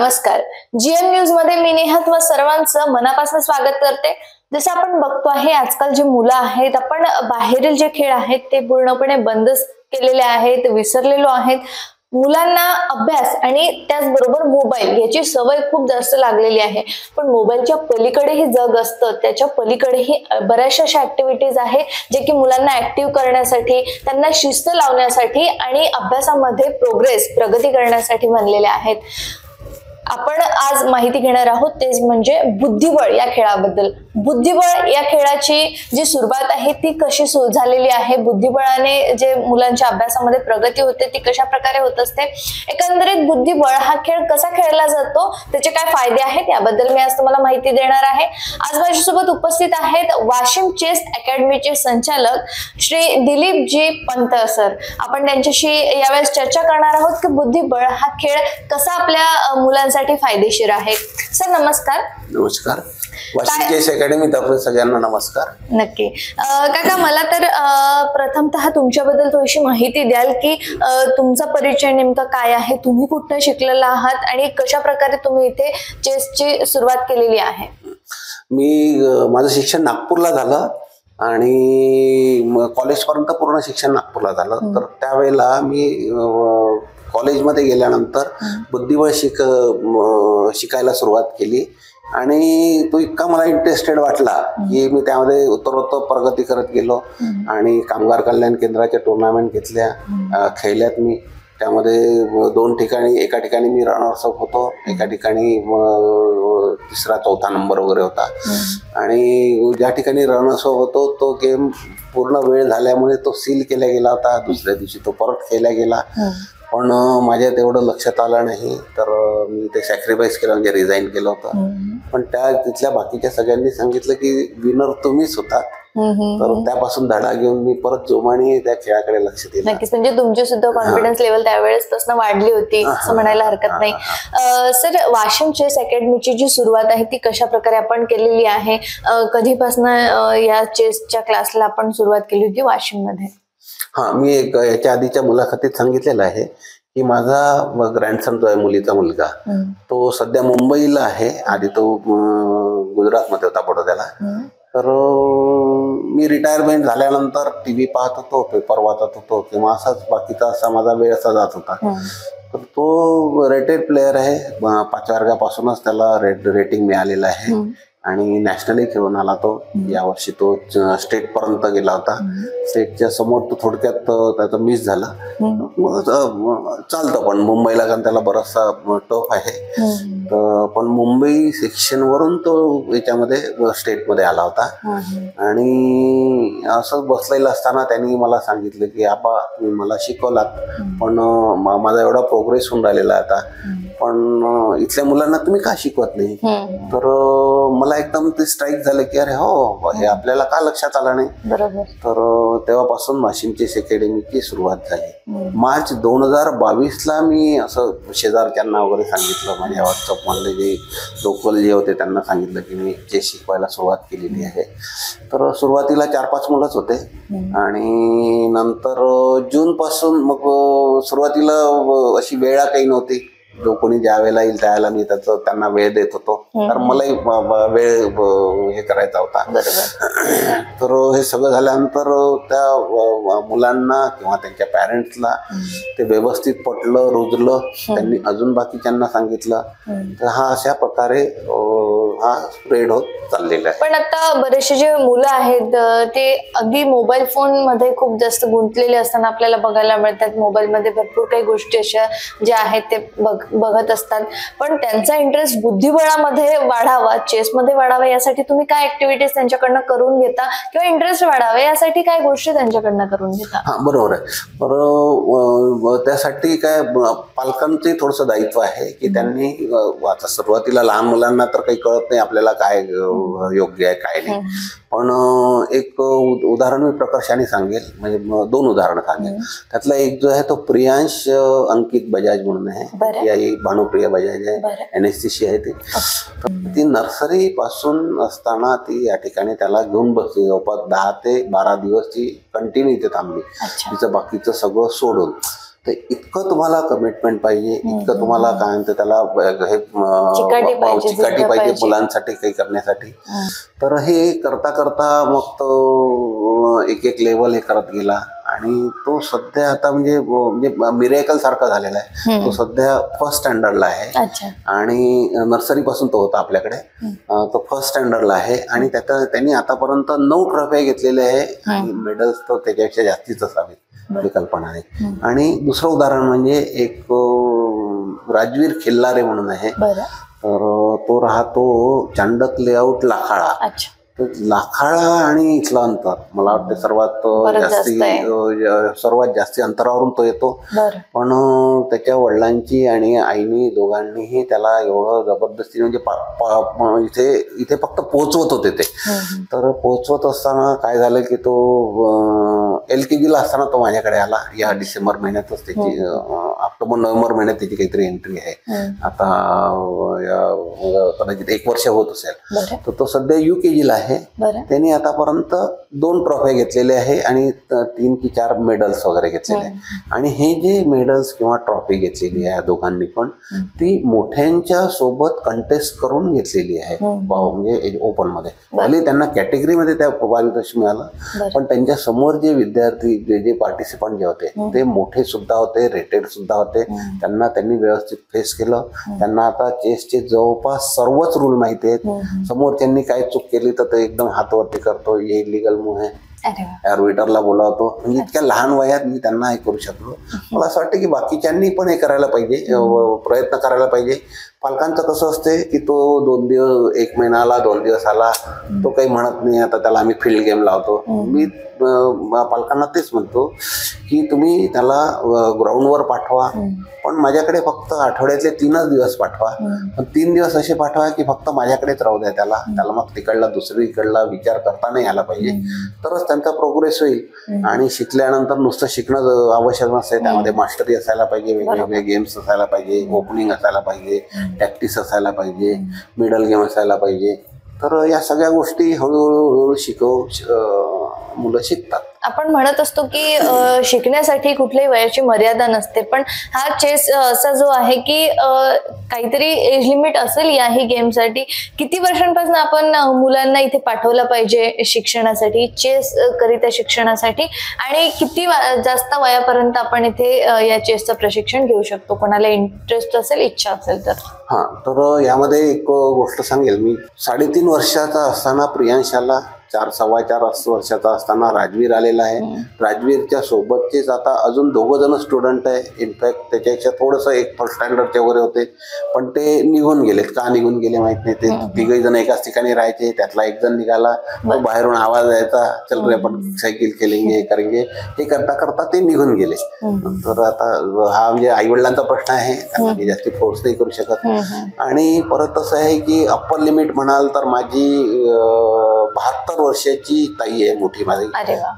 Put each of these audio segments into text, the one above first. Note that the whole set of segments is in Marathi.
नमस्कार. जीएम न्यूज मध्ये मी नेहा तुम्हा सर्वांचं मनापासून स्वागत करते. जसं आपण बघतो आहे आजकाल जी मुलं आहेत, आपण बाहेरील जे खेळ आहेत ते पूर्णपणे बंदच केलेले आहेत, विसरलेलो आहेत. मुलांना अभ्यास आणि त्याचबरोबर मोबाईल याची सवय खूप जास्त लागलेली आहे. पण मोबाईलच्या पलीकडेही जग असतं, त्याच्या पलीकडेही बऱ्याचशा अशा ऍक्टिव्हिटीज आहे जे की मुलांना ऍक्टिव्ह करण्यासाठी, त्यांना शिस्त लावण्यासाठी आणि अभ्यासामध्ये प्रगती करण्यासाठी बनलेले आहेत. आपण आज माहिती घेणार आहोत तेच म्हणजे बुद्धिबळ या खेळाबद्दल. बुद्धिबळ या खेळाची जी सुरुवात आहे ती कशी झालेली आहे, बुद्धिबळाने जे मुलांच्या अभ्यासामध्ये प्रगती होते ती कशा प्रकारे होत असते, एकंदरीत बुद्धिबळ हा खेळ कसा खेळला जातो, त्याचे काय फायदे आहेत याबद्दल मी आज तुम्हाला माहिती देणार आहे. आज माझ्यासोबत उपस्थित आहेत वाशिम चेस अकॅडमीचे संचालक श्री दिलीपजी पंत सर. आपण त्यांच्याशी यावेळेस चर्चा करणार आहोत की बुद्धिबळ हा खेळ कसा आपल्या मुलांसाठी फायदेशीर आहे. सर नमस्कार. नमस्कार. वाशिम चेस अकॅडमी तर्फे सगळ्यांना नमस्कार. नक्की. काका, मला तर प्रथमतः तुमच्याबद्दल थोडीशी माहिती द्याल की तुमचा परिचय नेमका काय आहे, तुम्ही कुठे शिकलेला आहात आणि कशा प्रकारे तुम्ही इथे चेसची सुरुवात केलेली आहे. माझं शिक्षण नागपूरला झालं आणि कॉलेजपर्यंत पूर्ण शिक्षण नागपूरला झालं. तर त्यावेळेला मी कॉलेजमध्ये गेल्यानंतर बुद्धिबळ शिकायला सुरुवात केली आणि तो इतका मला इंटरेस्टेड वाटला की मी त्यामध्ये उत्तरोत्तर प्रगती करत गेलो आणि कामगार कल्याण केंद्राच्या टुर्नामेंट खेळल्यात मी. त्यामध्ये 2 ठिकाणी, एका ठिकाणी मी रनर्स अप होतो, एका ठिकाणी 3रा 4था नंबर वगैरे होता. आणि ज्या ठिकाणी रनर्स अप होतो तो गेम पूर्ण वेळ झाल्यामुळे तो सील केला गेला होता. दुसऱ्या दिवशी तो परत खेळला गेला, पण माझ्या तेवढं लक्षात आलं नाही. तर मी ते सॅक्रिफाईस केलं, म्हणजे रिझाईन केलं होतं. पण तिथल्या बाकीच्या सगळ्यांनी सांगितलं की विनर तुम्हीच होता. तर त्यापासून धडा घेऊन मी परत जोमाने त्या खेळाकडे लक्ष दिलं. नक्कीच, म्हणजे तुमची सुद्धा कॉन्फिडन्स लेवल त्यावेळेस पासून वाढली होती असं म्हणायला हरकत नाही. सर, वाशिम चेस अकॅडमीची जी सुरुवात आहे ती कशा प्रकारे आपण केलेली आहे, कधीपासून या चेसच्या क्लासला आपण सुरुवात केली होती वाशिम मध्ये? मी याच्या आधीच्या मुलाखतीत सांगितलेलं आहे की माझा ग्रँडसन जो आहे, मुलीचा मुलगा, तो सध्या मुंबईला आहे. आधी तो गुजरातमध्ये होता, बडोद्याला. तर मी रिटायरमेंट झाल्यानंतर टीव्ही पाहत होतो, पेपर वाचत होतो किंवा असाच बाकीचा असा माझा वेळ असा जात होता. तर तो रेटेड प्लेयर आहे, 5व्या वर्गापासूनच त्याला रेटिंग मिळालेलं आहे आणि नॅशनली खेळून आला तो. यावर्षी तो स्टेट पर्यंत गेला होता. स्टेटच्या समोर तो थोडक्यात त्याचं मिस झालं. चालतं, पण मुंबईला कारण त्याला बराचसा टफ आहे. पण मुंबई सेक्शन वरून तो याच्यामध्ये स्टेटमध्ये आला होता. आणि असं बसलेलं असताना त्यांनी मला सांगितलं की आपा तुम्ही मला शिकवलात, पण माझा एवढा प्रोग्रेस होऊन राहिलेला आता, पण इथल्या मुलांना तुम्ही का शिकवत नाही? तर मला एकदम ते स्ट्राईक झालं की अरे हो, हे आपल्याला का लक्षात आलं नाही. बरोबर. तर तेव्हापासून वाशिम चेस अकॅडमीची सुरुवात झाली. मार्च 2022ला मी असं शेजारच्यांना वगैरे सांगितलं, माझ्या व्हॉट्सअप मधले जे लोकल जे होते त्यांना सांगितलं की मी चेस शिकवायला सुरुवात केलेली आहे. तर सुरुवातीला 4-5 मुलंच होते आणि नंतर जून पासून मग सुरुवातीला अशी वेळा काही नव्हती. जो कोणी ज्या वेळेला येईल त्यावेळेला मी त्यांना वेळ देत होतो, तर मलाही वेळ हे करायचा होता. तर हे सगळं झाल्यानंतर त्या मुलांना किंवा त्यांच्या पॅरेंट्सला ते व्यवस्थित पटलं, रुजलं. त्यांनी अजून बाकीच्यांना सांगितलं. तर हा अशा प्रकारे हा स्प्रेड होत चाललेला आहे. पण आता बरेचसे जे मुलं आहेत ते अगदी मोबाईल फोन मध्ये खूप जास्त गुंतलेले असताना आपल्याला बघायला मिळतात. मोबाईल मध्ये भरपूर काही गोष्टी अशा ज्या आहेत ते बघत असतात, पण त्यांचा इंटरेस्ट बुद्धिबळामध्ये वाढावा, चेसमध्ये वाढावा यासाठी तुम्ही काय ऍक्टिव्हिटीज त्यांच्याकडनं करून घेता किंवा इंटरेस्ट वाढावा यासाठी काय गोष्टी त्यांच्याकडनं करून घेता? बरोबर आहे. बरोबर. त्यासाठी काय पालकांचे थोडंसं दायित्व आहे की त्यांनी आता सुरुवातीला लहान मुलांना तर काही कळत नाही आपल्याला काय योग्य आहे काय नाही. पण एक उदाहरण मी प्रकर्षाने सांगेल, म्हणजे 2 उदाहरणं सांगेल. त्यातला एक जो आहे तो प्रियांश अंकित बजाज म्हणून आहे, भानुप्रिया बजाज आहे, NSCC आहे. ती नर्सरी पासून असताना ती या ठिकाणी त्याला घेऊन बसली. जवळपास 10 ते 12 दिवस ती कंटिन्यू इथे थांबली, तिचं बाकीचं सगळं सोडून. ते इतकं तुम्हाला कमिटमेंट पाहिजे, इतकं तुम्हाला काय म्हणते त्याला हे चिकाटी पाहिजे मुलांसाठी काही करण्यासाठी. तर हे करता करता मग तो एक लेवल हे करत गेला आणि तो सध्या आता म्हणजे मिरेकल सारखा झालेला आहे. तो सध्या फर्स्ट स्टँडर्डला आहे आणि नर्सरी पासून तो होता आपल्याकडे. तो फर्स्ट स्टँडर्डला आहे आणि त्यांनी आतापर्यंत 9 ट्रॉफ्या घेतलेल्या आहे आणि मेडल्स तर त्याच्यापेक्षा जास्तीच असावेत ही कल्पना आहे. आणि दुसरं उदाहरण म्हणजे एक राजवीर खिल्लारे म्हणून आहे. तर तो राहतो चांडक लेआउट लाखाळा. लाखाळा आणि इथलं अंतर मला वाटतं सर्वात जास्ती अंतरावरून तो येतो. पण त्याच्या वडिलांची आणि आईनी दोघांनीही त्याला एवढं जबरदस्ती म्हणजे इथे फक्त पोहोचवत होते ते. तर पोहोचवत असताना काय झालं की तो LKG ला असताना तो माझ्याकडे आला. या डिसेंबर महिन्यातच त्याची ऑक्टोबर नोव्हेंबर महिन्यात त्याची काहीतरी एंट्री आहे. आता कदाचित 1 वर्ष होत असेल. तर तो सध्या UKG ला आहे. त्यांनी आतापर्यंत 2 ट्रॉफ्या घेतलेल्या आहे आणि 3 की 4 मेडल्स वगैरे घेतलेले आहे. आणि हे जे मेडल्स किंवा ट्रॉफी घेतलेली आहे दोघांनी पण ती मोठ्यांच्या सोबत कंटेस्ट करून घेतलेली आहे. म्हणजे ओपन मध्ये भले त्यांना कॅटेगरीमध्ये त्या पारितोषिक मिळालं पण त्यांच्या समोर जे विद्यार्थी जे पार्टिसिपंट जे होते ते मोठे सुद्धा होते, रेटेड सुद्धा होते. त्यांनी व्यवस्थित फेस केलं. त्यांना आता चेसचे जवळपास सर्वच रूल माहिती आहेत. समोरच्यांनी काय चूक केली तर ते एकदम हातवरती करतो, हे इलिगल मूव्ह आहे, आर्बिटरला बोलावतो. म्हणजे इतक्या लहान वयात मी त्यांना हे करू शकलो. मला असं वाटतं की बाकीच्यांनी पण हे करायला पाहिजे, प्रयत्न करायला पाहिजे. पालकांचं कसं असते की तो 2 दिवस 1 महिना आला 2 दिवस आला तो काही म्हणत नाही, आता त्याला आम्ही फील्ड गेम लावतो. मी पालकांना तेच म्हणतो की तुम्ही त्याला ग्राउंडवर पाठवा पण माझ्याकडे फक्त आठवड्यातले 3च दिवस पाठवा. पण 3 दिवस असे पाठवा की फक्त माझ्याकडेच राहू द्या त्याला मग तिकडला दुसरीकडला विचार करता नाही आला पाहिजे. तरच त्यांचा प्रोग्रेस होईल. आणि शिकल्यानंतर नुसतं शिकणं आवश्यक नसते, त्यामध्ये मास्टरी असायला पाहिजे, वेगवेगळे गेम्स असायला पाहिजे, ओपनिंग असायला पाहिजे, प्रॅक्टिस असायला पाहिजे, मिडल गेम असायला पाहिजे. तर या सगळ्या गोष्टी हळूहळू मुलं शिकतात. आपण म्हणत असतो की शिकण्यासाठी कुठल्याही वयाची मर्यादा नसते, पण हा चेस असा जो आहे की काहीतरी एज लिमिट असेल याही गेमसाठी. किती वर्षांपासून आपण मुलांना इथे पाठवलं पाहिजे शिक्षणासाठी, चेस करिता शिक्षणासाठी, आणि किती जास्त वयापर्यंत आपण इथे या चेसचं प्रशिक्षण घेऊ शकतो कोणाला इंटरेस्ट असेल, इच्छा असेल तर? तर यामध्ये एक गोष्ट सांगेल मी. 3.5 वर्षाचा असताना प्रियांशाला 4-4.25 वर्षाचा असताना राजवीर आलेला आहे. राजवीरच्या सोबतचेच आता अजून 2 जण स्टुडंट आहे. इनफॅक्ट त्याच्यापेक्षा थोडंसं एक फर्स्ट स्टँडर्डचे वगैरे होते पण ते निघून गेलेत. का निघून गेले माहित नाही. ते 3घही जण एकाच ठिकाणी राहायचे. त्यातला 1 जण निघाला, तो बाहेरून आवाज यायचा, चल रे आपण सायकल खेळेंगे करेंगे, हे करता करता ते निघून गेले. तर आता हा म्हणजे आईवडिलांचा प्रश्न आहे, त्यांना मी जास्ती फोर्स नाही करू शकत. आणि परत असं आहे की अप्पर लिमिट म्हणाल तर माझी 72 वर्षाची ताई आहे मोठी माझी,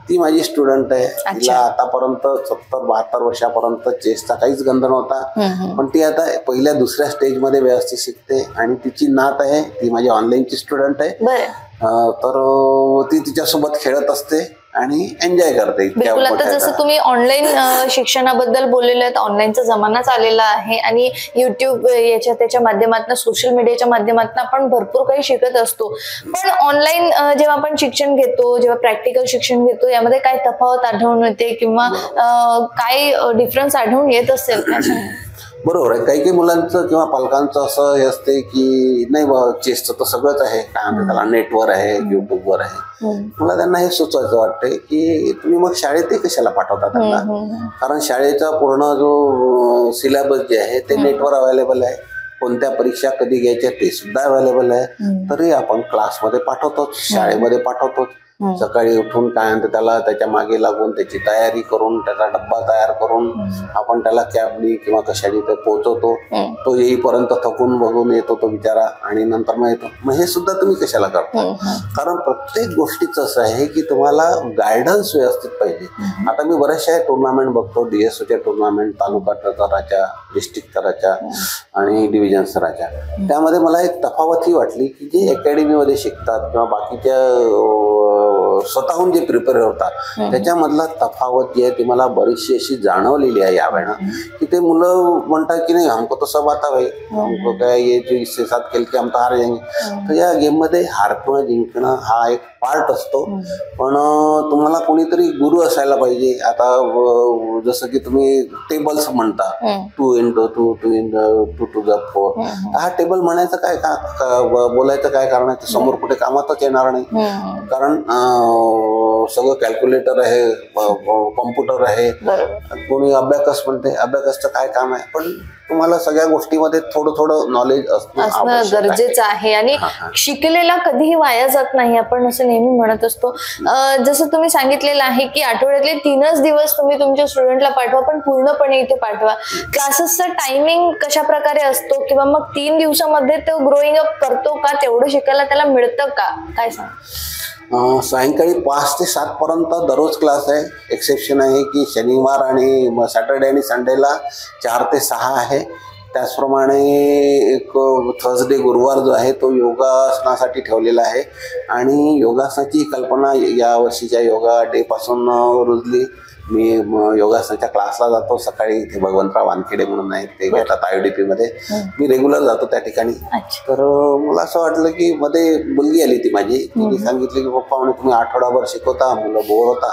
ती माझी स्टुडंट आहे. तिला आतापर्यंत 70-72 वर्षापर्यंत चेसचा काहीच गंध नव्हता. पण ती आता 1ल्या-2ऱ्या स्टेजमध्ये व्यवस्थित शिकते आणि तिची नात आहे, ती माझी ऑनलाईनची स्टुडंट आहे. तर ती तिच्यासोबत खेळत असते आणि एन्जॉय करते. आता जसं तुम्ही ऑनलाईन शिक्षणाबद्दल बोललेलं आहे, ऑनलाईनचा जमानाच आलेला आहे आणि युट्यूब त्याच्या माध्यमातून, सोशल मीडियाच्या माध्यमातून आपण भरपूर काही शिकत असतो. पण ऑनलाईन जेव्हा आपण शिक्षण घेतो, जेव्हा प्रॅक्टिकल शिक्षण घेतो, यामध्ये काय तफावत आढळून येते किंवा काय डिफरन्स आढळून येत असेल? बरोबर आहे. काही मुलांचं किंवा पालकांचं असं हे असते की नाही बा चेसचं तर सगळंच आहे, काय म्हणतात त्याला, नेटवर आहे, युट्यूबवर आहे. मला त्यांना हे सुचवायचं वाटतंय की तुम्ही मग शाळेत कशाला पाठवता त्यांना, कारण शाळेचा पूर्ण जो सिलेबस जे आहे ते नेटवर अवेलेबल आहे. कोणत्या परीक्षा कधी घ्यायच्या ते सुद्धा अवेलेबल आहे. तरी आपण क्लासमध्ये पाठवतोच, शाळेमध्ये पाठवतोच. सकाळी उठून काय म्हणते त्याला त्याच्या मागे लागून त्याची तयारी करून त्याचा डब्बा तयार करून आपण त्याला कॅबनी किंवा कशाने ते पोहोचवतो. तो येईपर्यंत थकून बघून येतो तो बिचारा आणि नंतर मग येतो. मग हे सुद्धा तुम्ही कशाला करता? कारण प्रत्येक गोष्टीचं असं आहे की तुम्हाला गायडन्स व्यवस्थित पाहिजे. आता मी बऱ्याचशा टुर्नामेंट बघतो, DSOच्या टुर्नामेंट, तालुका स्तराच्या, डिस्ट्रिक्ट स्तराच्या आणि डिव्हिजन स्तराच्या. त्यामध्ये मला एक तफावत ही वाटली की जे अकॅडमीमध्ये शिकतात किंवा बाकीच्या स्वतःहून जे प्रिपेअर होतात त्याच्यामधला तफावत जी आहे ती मला बरीचशी अशी जाणवलेली आहे यावेळेला, की ते मुलं म्हणतात की नाही हमको तो सब आता भाई, हमको काय ये जो इससे साथ खेल के हम तो हार जाएंगे. तर या गेम मध्ये हारपणं जिंकणं हा एक पार्ट असतो, पण तुम्हाला कोणीतरी गुरु असायला पाहिजे. आता जसं की तुम्ही टेबल्स म्हणता 2 into 2, 2 into 2 to the 4, हा टेबल म्हणायचं काय बोलायचं काय कारण आहे, समोर कुठे कामातच येणार नाही. कारण सगळं कॅल्क्युलेटर आहे, कॉम्प्युटर आहे. कोणी अबॅकस म्हणते, अबॅकसचं काय काम आहे, पण तुम्हाला सगळ्या गोष्टीमध्ये थोडं थोडं नॉलेज असणं गरजेचं आहे. आणि शिकलेला कधीही वाया जात नाही, आपण असं नेहमी म्हणत असतो. जसं तुम्ही सांगितलेलं आहे की आठवड्यातले 3च दिवस तुम्ही तुमच्या स्टुडंटला पाठवा, पण पूर्णपणे इथे पाठवा. क्लासेसचा टायमिंग कशा प्रकारे असतो, किंवा मग 3 दिवसामध्ये तो ग्रोईंग अप करतो का, तेवढं शिकायला त्याला मिळतं का, काय सांग? सायंकाळी 5 ते 7 पर्यंत दररोज क्लास आहे. एक्सेप्शन आहे की शनिवार आणि सॅटर्डे आणि संडेला 4 ते 6 आहे. त्याचप्रमाणे एक थर्सडे गुरुवार जो आहे तो योगासनासाठी ठेवलेला आहे. आणि योगासनाची कल्पना या वर्षीच्या योगा डे पासून रुजली. मी योगासनाच्या क्लासला जातो सकाळी. इथे भगवंतराव वानखेडे म्हणून आहेत, ते घेतात IUDP मध्ये. मी रेग्युलर जातो त्या ठिकाणी. तर मला असं वाटलं की मध्ये मुलगी आली ती माझी, तिने सांगितलं की पप्पा म्हणे तुम्ही आठवडाभर शिकवता, मुलं बोर होता,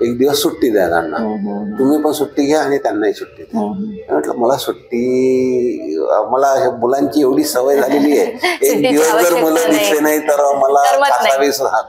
एक दिवस सुट्टी द्या त्यांना, तुम्ही पण सुट्टी घ्या आणि त्यांनाही सुट्टी द्या. म्हटलं मला सुट्टी, मला मुलांची एवढी सवय झालेली आहे, एक दिवस जर मुलं दिसले नाही तर मला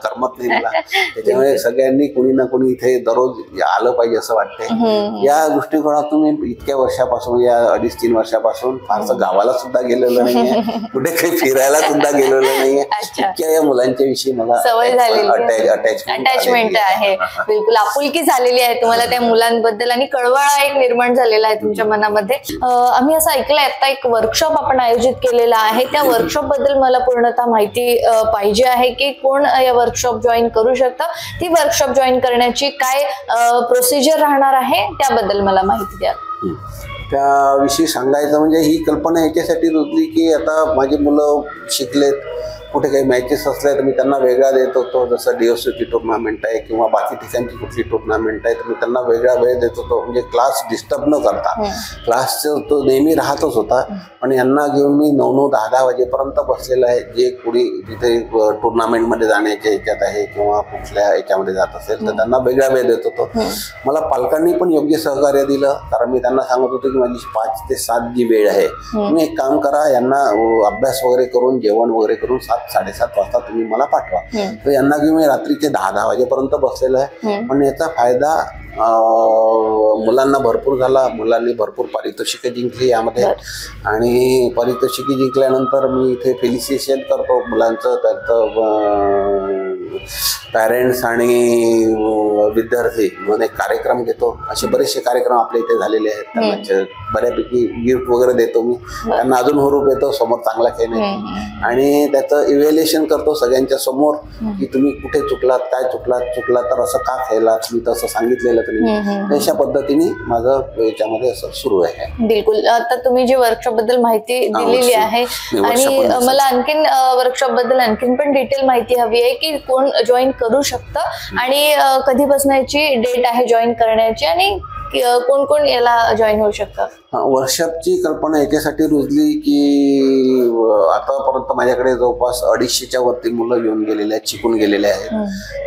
करमत नाही मला. त्याच्यामुळे सगळ्यांनी कुणी ना कुणी इथे दररोज आलं पाहिजे असं वाटतंय. या दृष्टिकोनातून मी इतक्या वर्षापासून, या 2.5-3 वर्षापासून फारसं गावाला सुद्धा गेलेलो नाहीये, कुठे काही फिरायला सुद्धा गेलेलो नाहीये. इतक्या या मुलांच्या विषयी मला सवय झालेली, अटॅचमेंट आहे, बिलकुल आपुलकी झालेली आहे तुम्हाला त्या मुलांबद्दल, आणि कळवळा एक निर्माण झालेला आहे तुमच्या मनामध्ये. आम्ही असं ऐकलंय आता एक वर्कशॉप आपण आयोजित केलेला आहे, त्या वर्कशॉप बद्दल मला पूर्णतः माहिती पाहिजे आहे की कोण या वर्कशॉप जॉईन करू शकतं, ती वर्कशॉप जॉईन करण्याची काय प्रोसिजर राहणार आहे, त्याबद्दल मला माहिती द्या. त्याविषयी सांगायचं म्हणजे ही कल्पना याच्यासाठी रुजली की आता माझी मुलं शिकलेत, कुठे काही मॅचेस असल्या तर मी त्यांना वेगळा देत होतो, जसं DOCची टुर्नामेंट आहे किंवा बाकी ठिकाणची कुठली टुर्नामेंट आहे तर मी त्यांना वेगळा वेळ देत होतो, म्हणजे क्लास डिस्टर्ब न करता. क्लास तो नेहमी राहतच होता, पण यांना घेऊन मी 9-10 वाजेपर्यंत बसलेला आहे. जे कुणी तिथे टुर्नामेंटमध्ये जाण्याच्या ह्याच्यात आहे किंवा कुठल्या ह्याच्यामध्ये जात असेल तर त्यांना वेगळा वेळ देत होतो. मला पालकांनी पण योग्य सहकार्य दिलं, कारण मी त्यांना सांगत होतो की माझी 5 ते 7 जी वेळ आहे, तुम्ही एक काम करा, यांना अभ्यास वगैरे करून जेवण वगैरे करून 7-7:30 वाजता तुम्ही मला पाठवा. तर यांना घेऊन मी रात्रीचे 10 वाजेपर्यंत बसलेलो आहे. पण याचा फायदा मुलांना भरपूर झाला, मुलांनी भरपूर पारितोषिके जिंकली यामध्ये. आणि पारितोषिके जिंकल्यानंतर मी इथे फेलिसिएशन करतो मुलांचं, त्यांचं पॅरेंट्स आणि विद्यार्थी म्हणून एक कार्यक्रम घेतो. असे बरेचसे कार्यक्रम आपल्या इथे झालेले आहेत. त्यांना बऱ्यापैकी गिफ्ट वगैरे देतो मी, त्यांना अजून हुरूप येतो समोर चांगला खेळण्याची, आणि त्याचं इव्हॅल्युएशन करतो सगळ्यांच्या समोर की तुम्ही कुठे चुकलात, काय चुकला तर असं का खेळलात, मी तसं सांगितलेलं तुम्ही. अशा पद्धतीने माझं याच्यामध्ये असं सुरू आहे. बिलकुल. आता तुम्ही जी वर्कशॉप बद्दल माहिती दिलेली आहे, आणि मला आणखीन वर्कशॉप बद्दल आणखीन पण डिटेल माहिती हवी आहे की कोण जॉईन करू शकतं आणि कधीपासून याची डेट आहे जॉईन करण्याची, आणि कोण कोण याला जॉईन होऊ शकतं. वर्कशॉपची कल्पना याच्यासाठी रुजली की आतापर्यंत माझ्याकडे जवळपास 250च्या वरती मुलं येऊन गेलेले आहेत, शिकून गेलेले आहेत.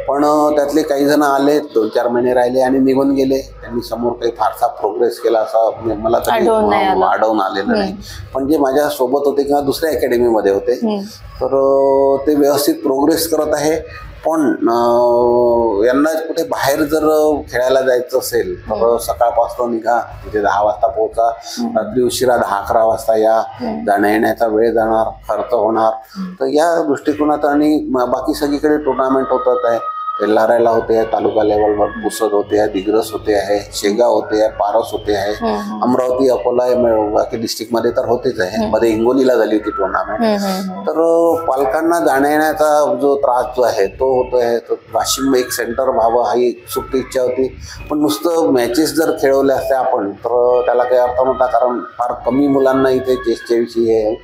पण त्यातले काही जण आले, 2-4 महिने राहिले आणि निघून गेले. त्यांनी समोर काही फारसा प्रोग्रेस केला असा मला आढळून आलेलं नाही. पण जे माझ्या सोबत होते किंवा दुसऱ्या अकॅडमीमध्ये होते तर ते व्यवस्थित प्रोग्रेस करत आहे. पण यांना कुठे बाहेर जर खेळायला जायचं असेल तर सकाळपासून निघा, तिथे 10 वाजता पोहोचा, रात्री उशिरा 10-11 वाजता या, जाण्या येण्याचा वेळ जाणार, खर्च होणार. तर या दृष्टिकोनात, आणि बाकी सगळीकडे टुर्नामेंट होतात आहे. तेल्हाराला होते आहे, तालुका लेवलवर पुसद होते आहे, दिग्रस होते आहे, शेगाव होते आहे, पारस होते आहे, अमरावती, अकोला, बाकी डिस्ट्रिक्टमध्ये तर होतेच आहे. मध्ये हिंगोलीला झाली होती टुर्नामेंट. तर पालकांना जाण्या येण्याचा जो त्रास जो आहे तो होतो आहे. तर वाशिम एक सेंटर व्हावं ही सुट्टी इच्छा होती. पण नुसतं मॅचेस जर खेळवल्या असत्या आपण तर त्याला काही अर्थ नव्हता, कारण फार कमी मुलांना इथे चेसच्या विषयी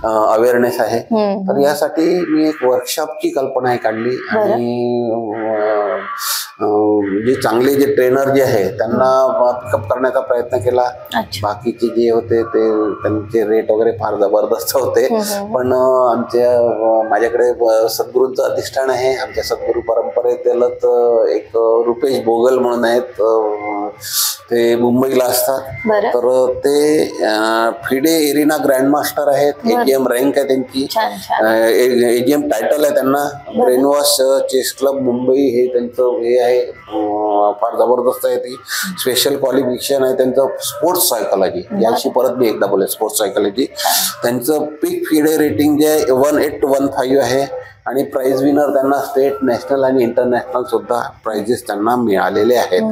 अवेअरनेस आहे. तर यासाठी मी एक वर्कशॉपची कल्पना काढली आणि जे चांगले जे ट्रेनर जे आहे त्यांना पिकअप करण्याचा प्रयत्न केला. बाकीचे जे होते ते त्यांचे रेट वगैरे फार जबरदस्त होते. पण माझ्याकडे सद्गुरूंचं अधिष्ठान आहे. आमच्या सद्गुरू परंपरेतीलच एक रुपेश बोगल म्हणून आहेत, ते मुंबईला असतात. तर ते फिडे एरिना ग्रँड मास्टर आहेत. AGM रँक आहे त्यांची, AGM टायटल आहे त्यांना. ब्रेनवॉश चेस क्लब मुंबई हे त्यांचं हे आहे, फार जबरदस्त आहे. ती स्पेशल क्वालिफिकेशन आहे त्यांचं स्पोर्ट्स सायकोलॉजी. याशी परत मी एकदा बोले, स्पोर्ट्स सायकोलॉजी. त्यांचं पीक फिडे रेटिंग जे आहे 1815 आहे. आणि प्राइज विनर त्यांना स्टेट, नॅशनल आणि इंटरनॅशनल सुद्धा प्राइजेस त्यांना मिळालेले आहेत.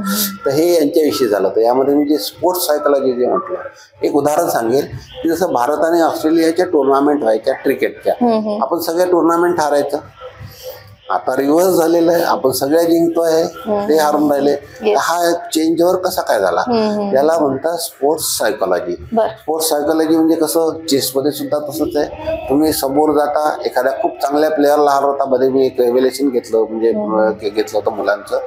तर हे यांच्याविषयी झालं. तर यामध्ये मी जे स्पोर्ट्स सायकोलॉजी जे म्हटलं, एक उदाहरण सांगेल की जसं भारत आणि ऑस्ट्रेलियाच्या टुर्नामेंट व्हायच्या क्रिकेटच्या, आपण सगळ्या टुर्नामेंट हारायचं. आता रिव्हर्स झालेलं आहे, आपण सगळ्या जिंकतोय, ते हारून राहिले. हा चेंज ओव्हर कसा काय झाला, याला म्हणतात स्पोर्ट्स सायकोलॉजी. स्पोर्ट्स सायकोलॉजी म्हणजे कसं, चेसमध्ये सुद्धा तसंच आहे. तुम्ही समोर जाता, एखाद्या खूप चांगल्या प्लेअरला हरवता. मध्ये मी एक रेव्हेलेशन घेतलं, म्हणजे घेतलं होतं मुलांचं.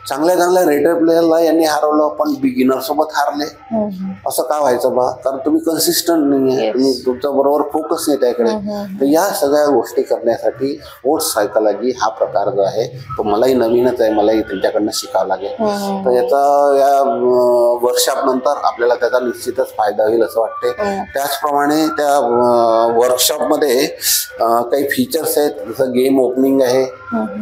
चांगल्या रेटेड प्लेअरला यांनी हरवलं, पण बिगिनर सोबत हारले. असं का व्हायचं बा? कारण तुम्ही कन्सिस्टंट नाहीये, तुम्ही तुमच्या बरोबर फोकस नाही त्याकडे. तर या सगळ्या गोष्टी करण्यासाठी स्पोर्ट्स सायकोलॉजी हा प्रकार जो आहे तो मलाही नवीनच आहे, मलाही त्यांच्याकडनं शिकावं लागेल. तर याचा या वर्कशॉप नंतर आपल्याला त्याचा निश्चितच फायदा होईल असं वाटते. त्याचप्रमाणे त्या वर्कशॉपमध्ये काही फीचर्स आहेत, जसं गेम ओपनिंग आहे,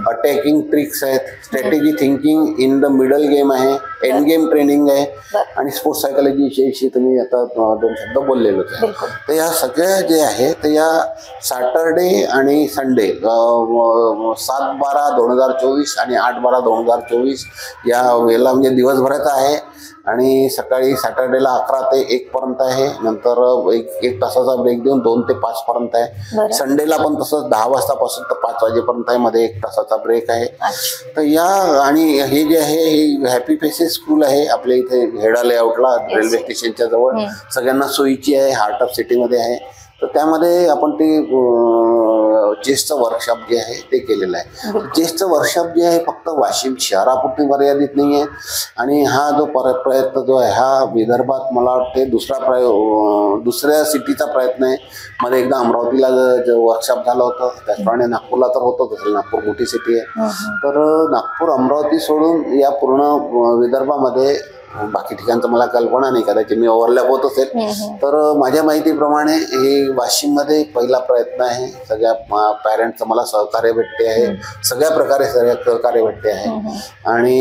अटॅकिंग ट्रिक्स आहेत, strategy thinking in the middle game आहे, एंड गेम ट्रेनिंग आहे, आणि स्पोर्ट्स सायकोलॉजी विषयी तुम्ही आता 2 शब्द बोललेलोच आहे. तर या सगळ्या जे आहे ते या सॅटर्डे आणि संडे 7/12/2024 आणि 8/12/2024 या वेळेला म्हणजे दिवसभराचा आहे. आणि सकाळी सॅटर्डेला 11 ते 1 पर्यंत आहे. नंतर एक तासाचा ब्रेक देऊन 2 ते 5 पर्यंत आहे. संडेला पण तसंच 10 वाजतापासून तर 5 वाजेपर्यंत आहे, मध्ये 1 तासाचा ब्रेक आहे. तर या आणि हे जे आहे हे हॅपी फेसेस स्कूल आहे आपल्या इथे हेडा लेआउटला, रेल्वे स्टेशनच्या जवळ. सगळ्यांना सोयीची आहे, हार्ट ऑफ सिटीमध्ये आहे. तर त्यामध्ये आपण ते चेसचं वर्कशॉप जे आहे ते केलेलं आहे. चेसचं वर्कशॉप जे आहे फक्त वाशिम शहरापुरती मर्यादित नाही आहे. आणि हा जो प्रयत्न जो आहे हा विदर्भात मला वाटते दुसऱ्या सिटीचा प्रयत्न आहे. मध्ये एकदा अमरावतीला वर्कशॉप झालं होतं, त्याचप्रमाणे नागपूरला तर होतं. तसं नागपूर मोठी सिटी आहे. तर नागपूर, अमरावती सोडून या पूर्ण विदर्भामध्ये बाकी ठिकाणचं मला कल्पना नाही, कदाचित मी ओव्हरलॅप होत असेल. तर माझ्या माहितीप्रमाणे हे वाशिममध्ये पहिला प्रयत्न आहे. सगळ्या पॅरेंट्सचं मला सहकार्य भेटते आहे, सगळ्या प्रकारे सहकार्य भेटते आहे. आणि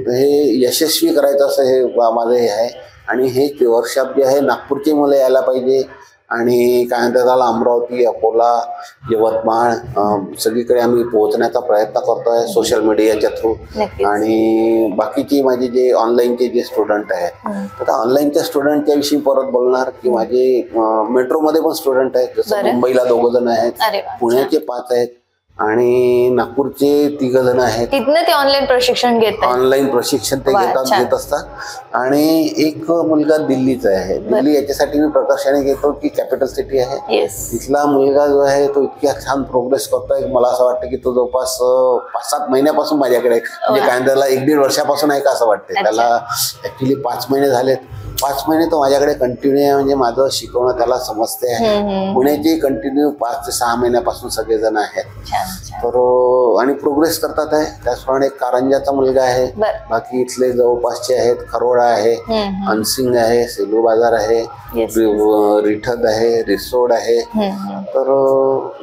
हे यशस्वी करायचं असं हे माझं हे आहे. आणि हे वर्कशॉप जे आहे नागपूरची मुलं यायला पाहिजे. आणि काय म्हणतात त्याला अमरावती, अकोला, यवतमाळ सगळीकडे आम्ही पोहोचण्याचा प्रयत्न करतोय सोशल मीडियाच्या थ्रू. आणि बाकीची माझे जे ऑनलाईनचे जे स्टुडंट आहेत, तर ऑनलाईनच्या स्टुडंटच्या विषयी परत बोलणार की माझे मेट्रोमध्ये पण स्टुडंट आहेत. जसं मुंबईला 2 जण आहेत, पुण्याचे 5 आहेत आणि नागपूरचे 3 जण आहेत. तिथनं ते ऑनलाईन प्रशिक्षण घेतात, ऑनलाईन प्रशिक्षण ते घेत असतात. आणि एक मुलगा दिल्लीचा आहे. दिल्ली याच्यासाठी मी प्रकर्षाने घेतो की कॅपिटल सिटी आहे. तिथला मुलगा जो आहे तो इतक्या छान प्रोग्रेस करतोय, मला असं वाटतं की तो जवळपास 5-7 महिन्यापासून माझ्याकडे, म्हणजे काय त्याला 1-1.5 वर्षापासून आहे का असं वाटते. त्याला ऍक्च्युली 5 महिने झालेत. 5 महिने तो माझ्याकडे कंटिन्यू आहे, म्हणजे माझं शिकवणं त्याला समजते आहे. पुण्याची कंटिन्यू 5 ते 6 महिन्यापासून सगळेजण आहेत. तर आणि प्रोग्रेस करतात आहे. त्याचप्रमाणे कारंजाचा मुलगा आहे. बाकी इथले जवळपासचे आहेत, खरोडा आहे, अनसिंग आहे, सेलू बाजार आहे, रिठद आहे, रिसोड आहे. तर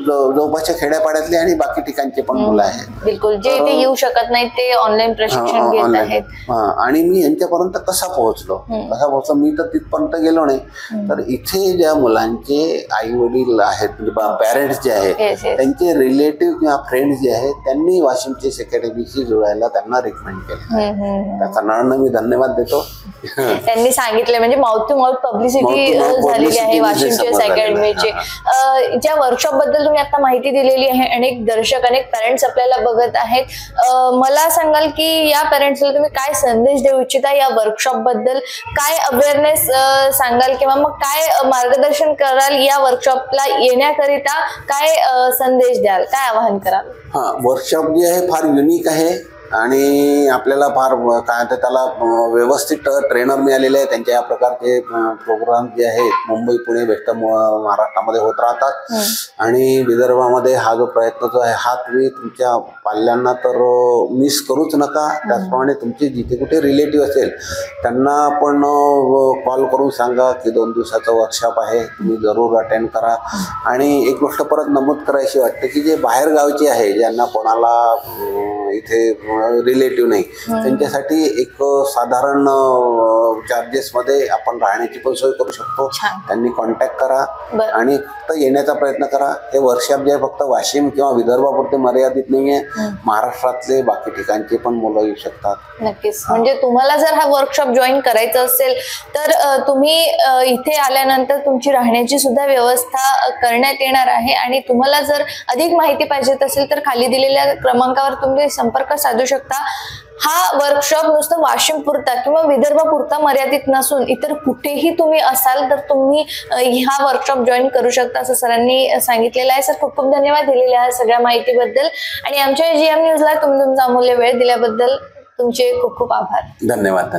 जवळपासच्या खेड्यापाड्यातले आणि बाकी ठिकाणचे पण मुलं आहेत. बिलकुल, जे इथे येऊ शकत नाही ते ऑनलाईन प्रशिक्षण घेत आहेत. आणि मी यांच्यापर्यंत कसा पोहोचलो, मी तर तिथपर्यंत गेलो नाही. तर इथे ज्या मुलांचे आई वडील आहेत, म्हणजे पॅरेंट्स जे आहेत, त्यांचे रिलेटिव्ह किंवा फ्रेंड्स जे आहेत, त्यांनी वाशिम चेस अकॅडमीशी जुळायला त्यांना रिकमेंड केलं. त्या सगळ्यांना मी धन्यवाद देतो. त्यांनी सांगितले, म्हणजे माउथ टू माउथ पब्लिसिटी झालेली आहे वाशिम चेस अकॅडमीची. ज्या वर्कशॉप बद्दल तुम्ही आता माहिती दिलेली आहे, अनेक दर्शक अनेक पेरेंट्स आपल्याला बघत आहेत. मला सांगाल की या पेरेंट्सला तुम्ही काय संदेश देऊ इच्छिता, या वर्कशॉप बद्दल काय अवेअरनेस सांगाल किंवा मग काय मार्गदर्शन कराल, या वर्कशॉपला येण्याकरिता काय संदेश द्याल, काय आवाहन कराल? वर्कशॉप जे आहे फार युनिक आहे आणि आपल्याला फार काय तर त्याला व्यवस्थित ट्रेनर मिळालेले आहे. त्यांच्या या प्रकारचे प्रोग्राम जे आहेत मुंबई, पुणे, वेस्टर्न महाराष्ट्रामध्ये होत राहतात. आणि विदर्भामध्ये हा जो प्रयत्न जो आहे हा तुम्ही तुमच्या पाल्यांना तर मिस करूच नका. त्याचप्रमाणे तुमचे जिथे कुठे रिलेटिव्ह असेल त्यांना आपण कॉल करून सांगा की 2 दिवसाचं वर्कशॉप आहे, तुम्ही जरूर अटेंड करा. आणि एक गोष्ट परत नमूद करायची वाटते की जे बाहेर गावचे आहे, ज्यांना कोणाला इथे रिलेटिव्ह नाही, त्यांच्यासाठी एक साधारण चार्जेस मध्ये आपण राहण्याची पण सोय करू शकतो. त्यांनी कॉन्टॅक्ट करा आणि फक्त येण्याचा प्रयत्न करा. हे वर्कशॉप जे आहे फक्त वाशिम किंवा विदर्भापुरते मर्यादित नाहीये, महाराष्ट्रातले बाकी ठिकाणचे पण मुलं येऊ शकतात. नक्कीच. म्हणजे तुम्हाला जर हा वर्कशॉप जॉईन करायचा असेल तर तुम्ही इथे आल्यानंतर तुमची राहण्याची सुद्धा व्यवस्था करण्यात येणार आहे. आणि तुम्हाला जर अधिक माहिती पाहिजे असेल तर खाली दिलेल्या क्रमांकावर तुम्ही संपर्क साधू शकता. हा वर्कशॉप नुसतं वाशिम पुरता किंवा विदर्भापुरता मर्यादित नसून इतर कुठेही तुम्ही असाल तर तुम्ही हा वर्कशॉप जॉईन करू शकता असं सरांनी सांगितलेलं आहे. सर, खूप खूप धन्यवाद दिलेल्या सगळ्या माहितीबद्दल आणि आमच्या GM न्यूजला तुम्ही तुमचा अमूल्य वेळ दिल्याबद्दल तुमचे खूप खूप आभार. धन्यवाद.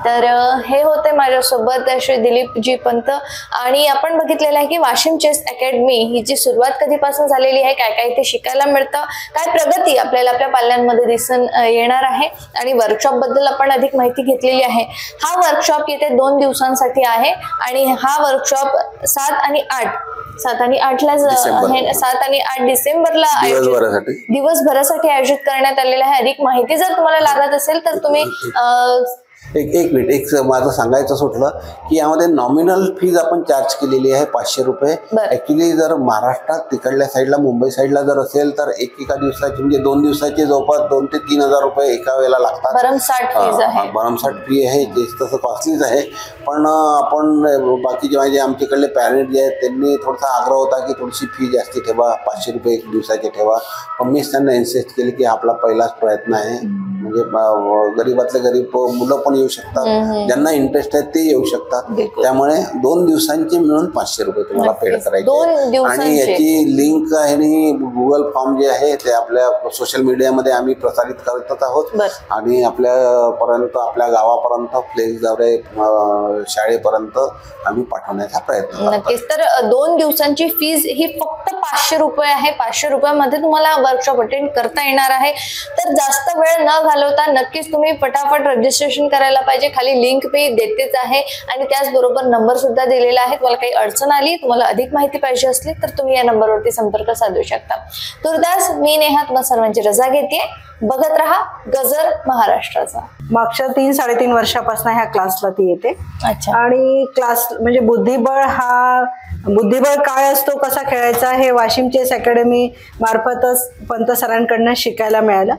तर हे होते माझ्यासोबत श्री दिलीपजी पंत. आणि आपण बघितलेलं आहे की वाशिम चेस अकॅडमी ही जी सुरुवात कधीपासून झालेली आहे, काय काय ते शिकायला मिळतं, काय प्रगती आपल्याला आपल्या पाल्यांमध्ये दिसून येणार आहे आणि वर्कशॉप बद्दल आपण अधिक माहिती घेतलेली आहे. हा वर्कशॉप येथे 2 दिवसांसाठी आहे आणि हा वर्कशॉप 7 आणि 8ला 7 आणि 8 डिसेंबरला दिवसभरासाठी आयोजित करण्यात आलेला आहे. अधिक माहिती जर तुम्हाला लागत असेल तर तुम्ही एक मिनिट माझं सांगायचं सुटलं की यामध्ये नॉमिनल फीज आपण चार्ज केलेली आहे 500 रुपये. ऍक्च्युली जर महाराष्ट्रात तिकडल्या साईडला मुंबई साईडला जर असेल तर एका दिवसाची म्हणजे 2 दिवसाचे जवळपास 2 ते 3 हजार रुपये एका वेळेला लागतात. भरमसाठ फी आहे, तसं कॉस्टलीच आहे. पण आपण बाकीचे म्हणजे आमच्याकडले पॅरेंट जे आहेत त्यांनी थोडासा आग्रह होता की थोडीशी फी जास्ती ठेवा, 500 रुपये 1 दिवसाचे ठेवा. पण मीच त्यांना इन्सिस्ट केली की आपला पहिलाच प्रयत्न आहे, म्हणजे गरीबातले गरीब मुलं पण येऊ शकतात, ज्यांना इंटरेस्ट आहे ते येऊ शकतात. त्यामुळे 2 दिवसांचे मिळून 500 रुपये तुम्हाला पेड करायचे. आणि याची लिंक आहे आणि गुगल फॉर्म जे आहे ते आपल्या सोशल मीडियामध्ये आम्ही प्रसारित करतच आहोत आणि आपल्यापर्यंत आपल्या गावापर्यंत फ्लेक्सद्वारे शाळेपर्यंत आम्ही पाठवण्याचा प्रयत्न करतो. नक्कीच. तर 2 दिवसांची फीज ही फक्त 500 रुपये आहे. 500 रुपयामध्ये तुम्हाला वर्कशॉप अटेंड करता येणार आहे. तर जास्त वेळ न घालवता नक्कीच तुम्ही फटाफट रजिस्ट्रेशन करायला पाहिजे. खाली लिंक मी देतेच आहे आणि त्याचबरोबर नंबर सुद्धा दिलेला आहे. तुम्हाला काही अडचण आली, तुम्हाला अधिक माहिती पाहिजे असली तर तुम्ही या नंबरवरती संपर्क साधू शकता. तुर्तास मी नेहा तुम्हा सर्वांची रजा घेते. बघत रहा गजर महाराष्ट्राचा. मागच्या 3-3.5 वर्षापासून ह्या क्लासला ती येते. आणि क्लास म्हणजे बुद्धिबळ काय असतो, कसा खेळायचा हे वाशिम चेस अकॅडमी मार्फतच पंत सरांकडनं शिकायला मिळालं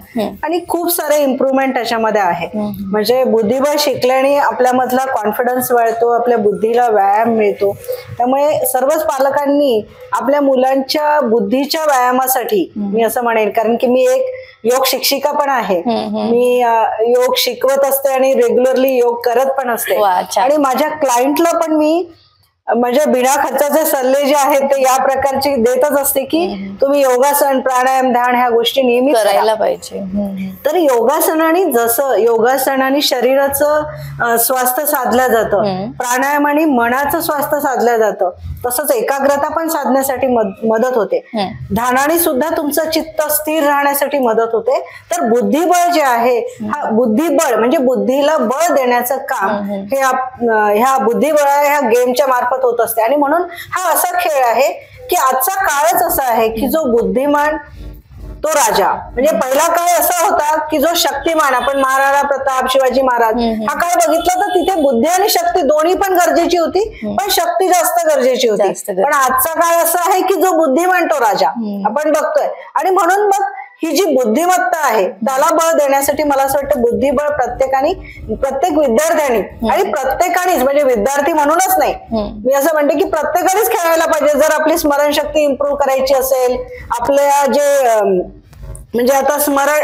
आणि खूप सारे इम्प्रूव्हमेंट त्याच्यामध्ये आहे. म्हणजे बुद्धिबळ शिकल्याने आपल्यामधला कॉन्फिडन्स वाढतो, आपल्या बुद्धीला व्यायाम मिळतो. त्यामुळे सर्वच पालकांनी आपल्या मुलांच्या बुद्धीच्या व्यायामासाठी, मी असं म्हणेन, कारण की मी एक योग शिक्षिका पण आहे, मी योग शिकवत असते आणि रेग्युलरली योग करत पण असते. आणि माझ्या क्लायंटला पण मी म्हणजे बिना खर्चाचे सल्ले जे आहेत ते या प्रकारचे देतच असते की तुम्ही योगासन, प्राणायाम, ध्यान ह्या गोष्टी नेहमी करायला पाहिजे. तर योगासनाने जसं योगासनाने शरीराचं स्वास्थ्य साधलं जातं, प्राणायामाने मनाचं स्वास्थ्य साधलं जातं, तसंच एकाग्रता पण साधण्यासाठी मदत होते. ध्यानाने सुद्धा तुमचं चित्त स्थिर राहण्यासाठी मदत होते. तर बुद्धिबळ जे आहे, हा बुद्धिबळ म्हणजे बुद्धीला बळ देण्याचं काम हे ह्या बुद्धिबळ ह्या गेमच्या मार्फत होत असते. आणि म्हणून हा असा खेळ आहे की आजचा काळच असा आहे की जो बुद्धिमान तो राजा. म्हणजे पहिला काळ असा होता की जो शक्तिमान, आपण महाराणा प्रताप, शिवाजी महाराज हा काळ बघितला तर तिथे बुद्धी आणि शक्ती दोन्ही पण गरजेची होती, पण शक्ती जास्त गरजेची होती. पण आजचा काळ असा आहे की जो बुद्धिमान तो राजा आपण बघतोय. आणि म्हणून मग ही जी बुद्धिमत्ता आहे त्याला बळ देण्यासाठी मला असं वाटतं बुद्धिबळ प्रत्येक विद्यार्थ्यांनी आणि प्रत्येकानेच म्हणजे विद्यार्थी म्हणूनच नाही, मी असं म्हणते की प्रत्येकानेच खेळायला पाहिजे. जर आपली स्मरणशक्ती इम्प्रूव्ह करायची असेल, आपल्या जे म्हणजे आता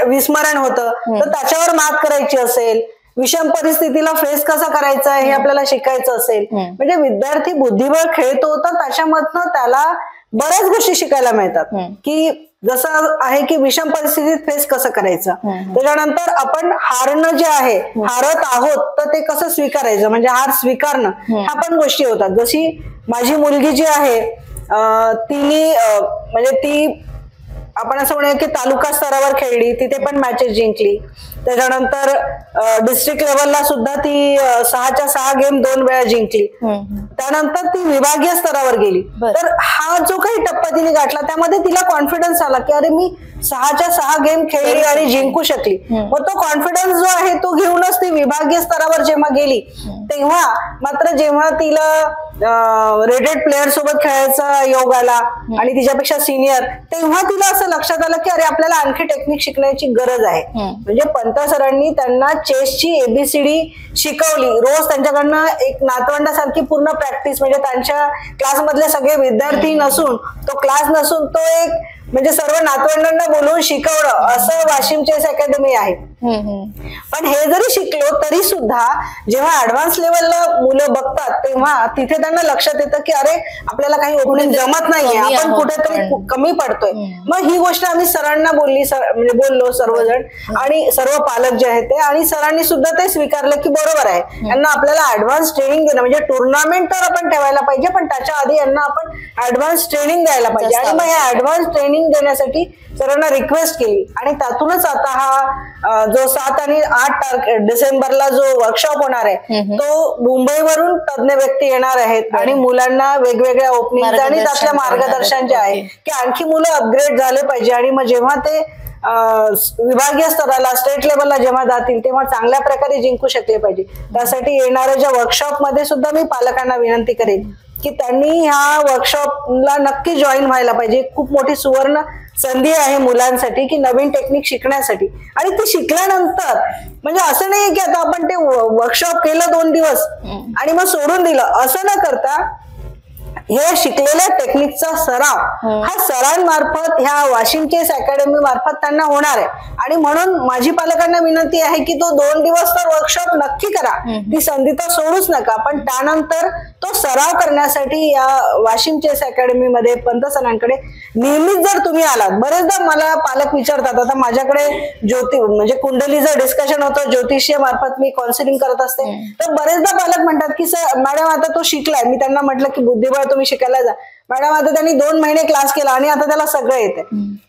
विस्मरण होतं तर त्याच्यावर मात करायची असेल, विषम परिस्थितीला फेस कसा करायचा हे आपल्याला शिकायचं असेल, म्हणजे विद्यार्थी बुद्धिबळ खेळतो तर त्याच्यामधनं त्याला बऱ्याच गोष्टी शिकायला मिळतात. की जसं आहे की विषम परिस्थितीत फेस कसं करायचं, त्याच्यानंतर आपण हारणं जे आहे, हारत आहोत तर ते कसं स्वीकारायचं, म्हणजे हार स्वीकारणं ह्या पण गोष्टी होतात. जशी माझी मुलगी जी आहे तिने म्हणजे ती आपण असं म्हणूया की तालुका स्तरावर खेळली, तिथे पण मॅचेस जिंकली. त्याच्यानंतर डिस्ट्रिक्ट लेवलला सुद्धा ती 6च्या 6 गेम 2 वेळा जिंकली. त्यानंतर ती विभागीय स्तरावर गेली. तर हा जो काही टप्पा तिने गाठला त्यामध्ये तिला कॉन्फिडन्स आला की अरे मी 6च्या 6 गेम खेळली आणि जिंकू शकली. मग तो कॉन्फिडन्स जो आहे तो घेऊनच ती विभागीय स्तरावर जेव्हा गेली तेव्हा मात्र जेव्हा तिला रेटेड प्लेअर सोबत खेळायचा योग आला आणि तिच्यापेक्षा सिनियर, तेव्हा तिला असं लक्षात आलं की अरे आपल्याला आणखी टेक्निक शिकण्याची गरज आहे. म्हणजे पंत सरांनी त्यांना चेसची एबीसीडी शिकवली. रोज त्यांच्याकडनं एक नातवंडासारखी पूर्ण प्रॅक्टिस, म्हणजे त्यांच्या क्लासमधले सगळे विद्यार्थी नसून तो क्लास नसून तो एक म्हणजे सर्व नातवंडांना बोलवून शिकवणं असं वाशिम चेस अकॅडमी आहे. पण हे जरी शिकलो तरी सुद्धा जेव्हा ऍडव्हान्स लेवलला मुलं बघतात तेव्हा तिथे त्यांना लक्षात येतं की अरे आपल्याला काही ओपनिंग जमत नाहीये, आपण कुठेतरी कमी पडतोय. मग ही गोष्ट आम्ही सरांना म्हणजे बोललो सर्वजण आणि सर्व पालक जे आहेत ते, आणि सरांनी सुद्धा ते स्वीकारलं की बरोबर आहे, यांना आपल्याला ऍडव्हान्स ट्रेनिंग देणं म्हणजे टुर्नामेंट तर आपण ठेवायला पाहिजे पण त्याच्या आधी यांना आपण ऍडव्हान्स ट्रेनिंग द्यायला पाहिजे. आणि मग हे ऍडव्हान्स ट्रेनिंग देण्यासाठी सरांना रिक्वेस्ट केली आणि त्यातूनच आता हा जो 7 आणि 8 डिसेंबरला जो वर्कशॉप होणार आहे तो मुंबईवरून तज्ञ व्यक्ती येणार आहेत आणि मुलांना वेगवेगळ्या ओपनिंग आणि त्यातल्या मार्गदर्शन जे आहे की आणखी मुलं अपग्रेड झाले पाहिजे आणि मग जेव्हा ते विभागीय स्तराला स्टेट लेवलला जेव्हा जातील तेव्हा चांगल्या प्रकारे जिंकू शकले पाहिजे. त्यासाठी येणाऱ्या ज्या वर्कशॉप मध्ये सुद्धा मी पालकांना विनंती करेन की त्यांनी ह्या वर्कशॉपला नक्की जॉईन व्हायला पाहिजे. खूप मोठी सुवर्ण संधी आहे मुलांसाठी की नवीन टेक्निक शिकण्यासाठी. आणि ते शिकल्यानंतर म्हणजे असं नाही की आता आपण ते वर्कशॉप केलं 2 दिवस आणि मग सोडून दिलं, असं न करता हे शिकलेल्या टेक्निकचा सराव हा सरांमार्फत ह्या वाशिम चेस अकॅडमी मार्फत त्यांना होणार आहे. आणि म्हणून माझी पालकांना विनंती आहे की तो 2 दिवस तर वर्कशॉप नक्की करा, ती संधी तर सोडूच नका. पण त्यानंतर तो सराव करण्यासाठी या वाशिम चेस अकॅडमी मध्ये पंत सरांकडे नेहमीच जर तुम्ही आलात, बरेचदा मला पालक विचारतात, आता माझ्याकडे म्हणजे कुंडलीचं डिस्कशन होतं, ज्योतिषीय मार्फत मी काउन्सिलिंग करत असते, तर बरेचदा पालक म्हणतात की सर मॅडम आता तो शिकलाय. मी त्यांना म्हटलं की बुद्धिबळ तुम्ही शिकायला जा. मॅडम आता त्यांनी 2 महिने क्लास केला आणि आता त्याला सगळं येते.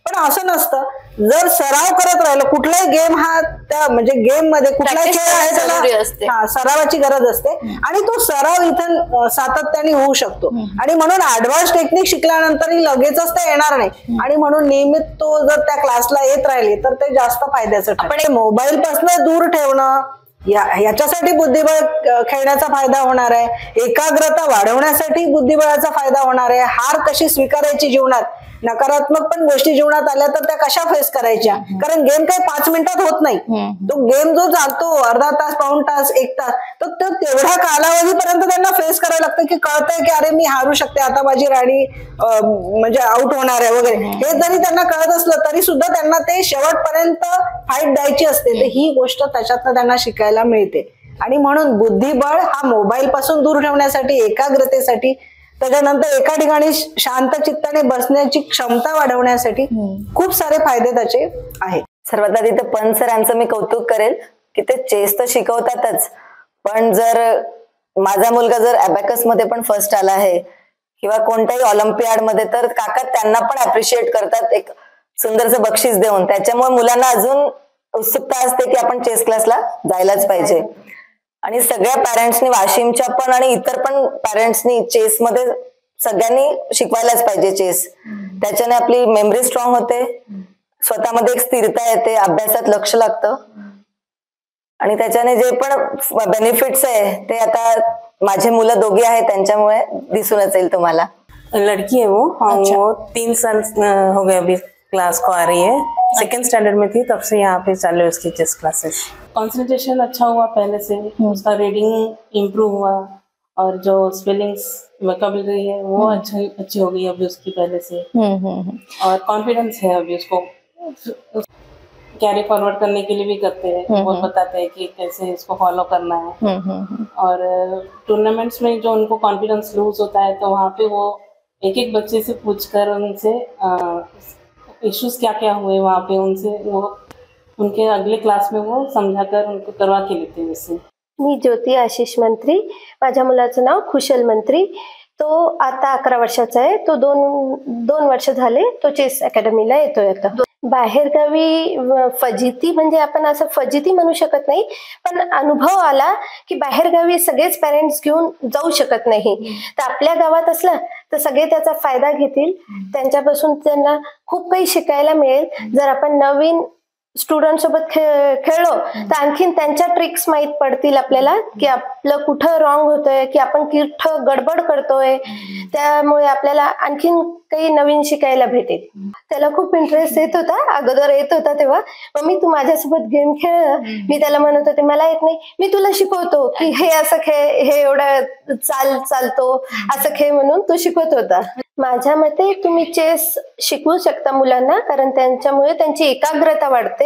पण असं नसतं. जर सराव करत राहिलं, कुठलाही गेम हा त्या म्हणजे गेम मध्ये कुठलाही खेळ आहे त्याला सरावाची गरज असते आणि तो सराव इथं सातत्याने होऊ शकतो. आणि म्हणून ऍडव्हान्स टेक्निक शिकल्यानंतरही लगेचच ते येणार नाही आणि म्हणून नियमित तो जर त्या क्लासला येत राहिले तर ते जास्त फायद्याचं. आपण मोबाईल पासून दूर ठेवणं याच्यासाठी बुद्धिबळ खेळण्याचा फायदा होणार आहे. एकाग्रता वाढवण्यासाठी बुद्धिबळाचा फायदा होणार आहे. हार कशी स्वीकारायची जीवनात, नकारात्मक पण गोष्टी जीवनात आल्या तर त्या कशा फेस करायच्या, कारण गेम काही 5 मिनिटात होत नाही. तो गेम जो चालतो अर्धा तास, पाऊण तास, 1 तास, तर तेवढ्या कालावधीपर्यंत त्यांना फेस करायला लागतं की कळतंय की अरे मी हारू शकते, आता माझी राणी म्हणजे आउट होणार आहे वगैरे. हे जरी त्यांना कळत असलं तरी सुद्धा त्यांना ते शेवटपर्यंत फाईट द्यायची असते. तर ही गोष्ट त्याच्यातनं त्यांना शिकायला मिळते. आणि म्हणून बुद्धिबळ हा मोबाईल पासून दूर ठेवण्यासाठी, एकाग्रतेसाठी, त्याच्यानंतर एका ठिकाणी शांत चित्ताने बसण्याची क्षमता वाढवण्यासाठी खूप सारे फायदे त्याचे आहेत. सर्वात आधी तर पंत सरांचं मी कौतुक करेल की ते चेस तर शिकवतातच, पण जर माझा मुलगा जर अबॅकस मध्ये पण फर्स्ट आला आहे किंवा कोणत्याही ऑलिम्पियाड मध्ये तर काका त्यांना पण अप्रिशिएट करतात एक सुंदरचं बक्षीस देऊन. त्याच्यामुळे मुलांना अजून उत्सुकता असते की आपण चेस क्लासला जायलाच पाहिजे. आणि सगळ्या पॅरेंट्सनी, वाशिमच्या पण आणि इतर पण पॅरेंट्सनी चेस मध्ये सगळ्यांनी शिकवायलाच पाहिजे चेस. त्याच्याने आपली मेमरी स्ट्रॉंग होते, स्वतःमध्ये एक स्थिरता येते, अभ्यासात लक्ष लागतं आणि त्याच्याने जे पण बेनिफिट्स आहे ते आता माझे मुलं दोघी आहेत त्यांच्यामुळे दिसूनच येईल तुम्हाला. लड़की है वो, अच्छा. वो 3 साल हो गए अभी क्लास को आ रही है। सेकेंड स्टैंडर्ड में थी तब से यहाँ पे चालू है उसकी चेस क्लासेस। कंसंट्रेशन अच्छा हुआ पहले से, उसका रीडिंग इम्प्रूव हुआ और जो स्पेलिंग्स वोकैबुलरी है वो अच्छी हो गई अभी उसकी पहले से। और कॉन्फिडेंस है अभी उसको, कैरी फॉरवर्ड करने के लिए भी करते हैं, वो बताते हैं कि कैसे इसको फॉलो करना है। और टूर्नामेंट्स में जो उनको कॉन्फिडेंस लूज होता है तो वहाँ पे वो एक एक बच्चे से पूछकर उनसे इश्यूज क्या क्या हुए वहाँ पे, उनसे वो उनके अगले क्लास में वो समझाकर उनको करवा के लेते हैं उससे। मी ज्योती आशिष मंत्री, माझ्या मुलाचं नाव खुशल मंत्री। तो आता 11 वर्षाचा आहे। तो दोन वर्ष झाले तो चेस अकॅडमीला येतोय आता। बाहेरगावी फजिती म्हणजे आपण असं फजिती म्हणू शकत नाही, पण अनुभव आला की बाहेरगावी सगळेच पॅरेंट्स घेऊन जाऊ शकत नाही, तर आपल्या गावात असलं तर सगळे त्याचा फायदा घेतील, त्यांच्यापासून त्यांना खूप काही शिकायला मिळेल। जर आपण नवीन स्टुडंट सोबत खेळलो तर आणखीन त्यांच्या ट्रिक्स माहित पडतील आपल्याला की आपलं कुठं रॉंग होतोय, की आपण कुठं गडबड करतोय, त्यामुळे आपल्याला आणखीन काही नवीन शिकायला भेटेल। त्याला खूप इंटरेस्ट येत होता, अगोदर येत होता तेव्हा मम्मी तू माझ्यासोबत गेम खेळ, मी त्याला म्हणत होते मला येत नाही, मी तुला शिकवतो की हे असं खेळ, हे एवढं चालतो असं खेळ म्हणून तो शिकवत होता। माझ्या मते तुम्ही चेस शिकवू शकता मुलांना, कारण त्यांच्यामुळे त्यांची एकाग्रता वाढते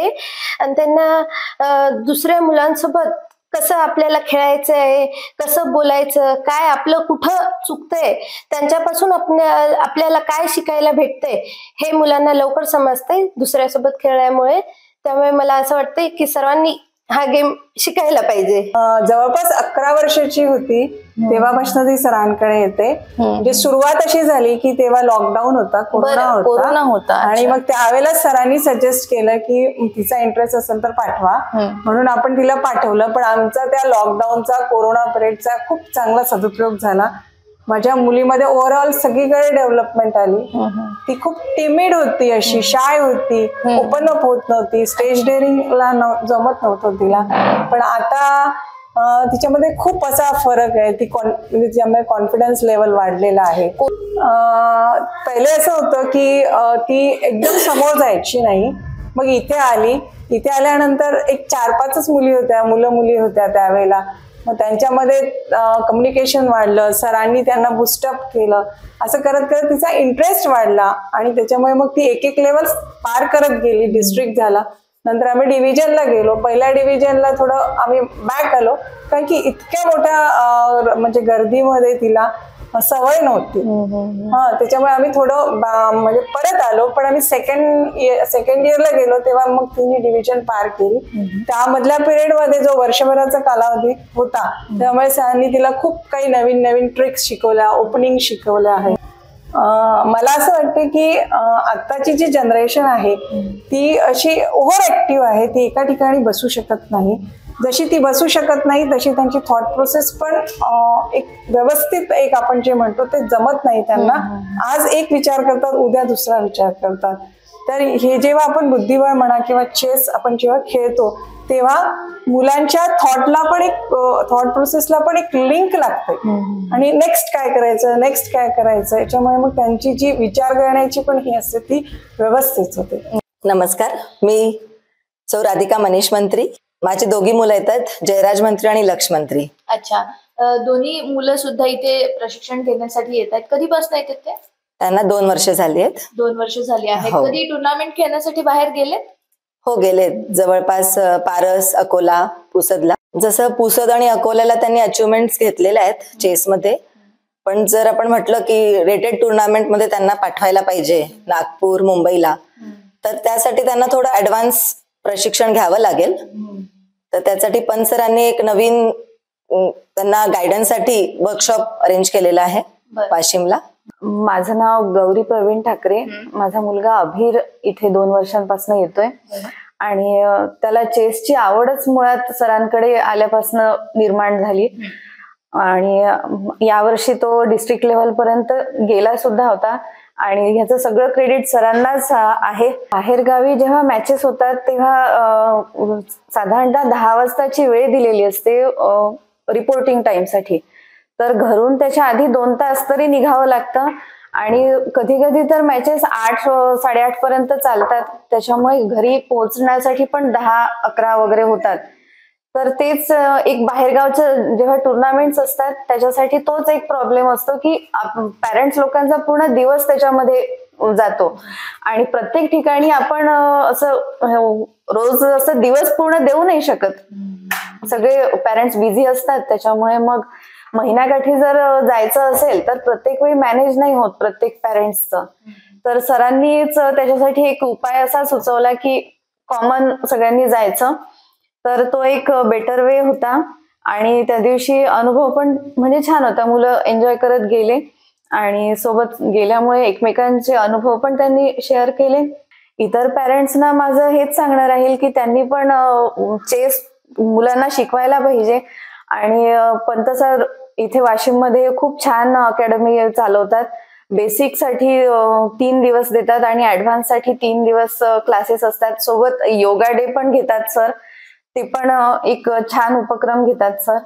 आणि त्यांना दुसऱ्या मुलांसोबत कसं आपल्याला खेळायचं आहे, कसं बोलायचं, काय आपलं कुठं चुकतंय, त्यांच्यापासून आपल्याला काय शिकायला भेटतंय हे मुलांना लवकर समजतंय दुसऱ्यासोबत खेळल्यामुळे। त्यामुळे मला असं वाटतंय की सर्वांनी हा गेम शिकायला पाहिजे। जवळपास 11 वर्षाची होती तेव्हापासून ती सरांकडे येते। म्हणजे सुरुवात अशी झाली की तेव्हा लॉकडाऊन होता, कोरोना होता आणि मग त्यावेळेला सरांनी सजेस्ट केलं की तिचा इंटरेस्ट असेल तर पाठवा, म्हणून आपण तिला पाठवलं। पण आमचा त्या लॉकडाऊनचा, कोरोना पिरियडचा खूप चांगला सदुपयोग झाला। माझ्या मुलीमध्ये ओव्हरऑल सगळीकडे डेव्हलपमेंट आली। ती खूप टिमिड होती, अशी शाय होती, ओपन अप होत नव्हती, स्टेज डेअरिंगला जमत नव्हतं तिला, पण आता तिच्यामध्ये खूप असा फरक आहे। तिच्यामध्ये कॉन्फिडन्स लेवल वाढलेला आहे। पहिले असं होतं की ती एकदम समोर जायची नाही, मग इथे आल्यानंतर एक 4-5 मुलं मुली होत्या त्यावेळेला, मग त्यांच्यामध्ये कम्युनिकेशन वाढलं, सरांनी त्यांना बूस्टअप केलं, असं करत करत तिचा इंटरेस्ट वाढला आणि त्याच्यामुळे मग ती एक लेवल पार करत गेली। डिस्ट्रिक्ट झाला, नंतर आम्ही डिव्हिजनला गेलो। पहिल्या डिव्हिजनला थोडं आम्ही बॅक आलो, कारण की इतक्या मोठ्या म्हणजे गर्दीमध्ये तिला सवय नव्हती। त्याच्यामुळे आम्ही थोडं म्हणजे परत आलो, पण आम्ही सेकंड इयरला गेलो तेव्हा मग तिने डिव्हिजन पार केली। त्यामधल्या पिरियड मध्ये जो वर्षभराचा कालावधी होता त्यामुळे सरांनी तिला खूप काही नवीन ट्रिक्स शिकवल्या, ओपनिंग शिकवल्या आहे। मला असं वाटतं की आत्ताची जी जनरेशन आहे ती अशी ओव्हर ऍक्टिव्ह आहे, ती एका ठिकाणी बसू शकत नाही। जशी ती बसू शकत नाही तशी त्यांची थॉट प्रोसेस पण एक व्यवस्थित एक आपण जे म्हणतो ते जमत नाही त्यांना। आज एक विचार करतात, उद्या दुसरा विचार करतात। तर हे जेव्हा आपण बुद्धिबळ म्हणा किंवा चेस आपण जेव्हा खेळतो तेव्हा मुलांच्या थॉट प्रोसेसला पण एक लिंक लागते आणि नेक्स्ट काय करायचं याच्यामुळे मग त्यांची जी विचार करण्याची पण ही असते ती व्यवस्थित होते। नमस्कार, मी सौ राधिका मनीष मंत्री। माझी दोघी मुलं येतात, जयराज मंत्री आणि लक्ष मंत्री। अच्छा, दोन्ही मुलं सुद्धा इथे प्रशिक्षण घेण्यासाठी येतात। कधीपासून येतात ते? त्यांना 2 वर्ष झाली आहेत। 2 वर्ष झाली आहेत। हो. कधी टुर्नामेंट खेळण्यासाठी बाहेर गेलेत? हो, गेलेत, जवळपास पारस, अकोला, पुसदला। जसं पुसद आणि अकोल्याला त्यांनी अचिव्हमेंट्स घेतलेल्या आहेत चेसमध्ये, पण जर आपण म्हटलं की रेटेड टुर्नामेंट मध्ये त्यांना पाठवायला पाहिजे नागपूर, मुंबईला, तर त्यासाठी त्यांना थोडं ऍडव्हान्स प्रशिक्षण घ्यावं लागेल। तर त्यासाठी पण सरांनी एक नवीन त्यांना गायडन्ससाठी वर्कशॉप अरेंज केलेला आहे वाशिमला। माझं नाव गौरी प्रवीण ठाकरे। माझा मुलगा अभीर इथे 2 वर्षांपासून येतोय आणि त्याला चेसची आवडच मुळात सरांकडे आल्यापासून निर्माण झाली आणि यावर्षी तो डिस्ट्रिक्ट लेवल पर्यंत गेला सुद्धा होता आणि ह्याचं सगळं क्रेडिट सरांनाच आहे। बाहेरगावी जेव्हा मॅचेस होतात तेव्हा साधारणतः 10 वाजताची वेळ दिलेली असते रिपोर्टिंग टाइमसाठी, तर घरून त्याच्या आधी 2 तास तरी निघावं लागतं आणि कधी कधी तर मॅचेस 8-8:30 पर्यंत चालतात, त्याच्यामुळे घरी पोहोचण्यासाठी पण 10-11 वगैरे होतात. तर तेच एक बाहेरगावचं जेव्हा टुर्नामेंट्स असतात त्याच्यासाठी तोच एक प्रॉब्लेम असतो की पॅरेंट्स लोकांचा पूर्ण दिवस त्याच्यामध्ये जातो आणि प्रत्येक ठिकाणी आपण असं रोज असं दिवस पूर्ण देऊ नाही शकत. सगळे पॅरेंट्स बिझी असतात, त्याच्यामुळे मग महिन्याकाठी जर जायचं असेल तर प्रत्येक वेळी मॅनेज नाही होत प्रत्येक पॅरेंट्सचं. तर सरांनीच त्याच्यासाठी एक उपाय असा सुचवला की कॉमन सगळ्यांनी जायचं, तर तो एक बेटर वे होता. आणि त्या दिवशी अनुभव पण म्हणजे छान होता, मुलं एन्जॉय करत गेले आणि सोबत गेल्यामुळे एकमेकांचे अनुभव पण त्यांनी शेअर केले. इतर पॅरेंट्सना माझं हेच सांगणं राहील की त्यांनी पण चेस मुलांना शिकवायला पाहिजे. आणि पंत सर इथे वाशिम मध्ये खूप छान अकॅडमी चालवतात. बेसिक साठी 3 दिवस देतात आणि ऍडव्हान्स साठी 3 दिवस क्लासेस असतात. सोबत योगा डे पण घेतात सर, ते पण एक छान उपक्रम घेतात सर.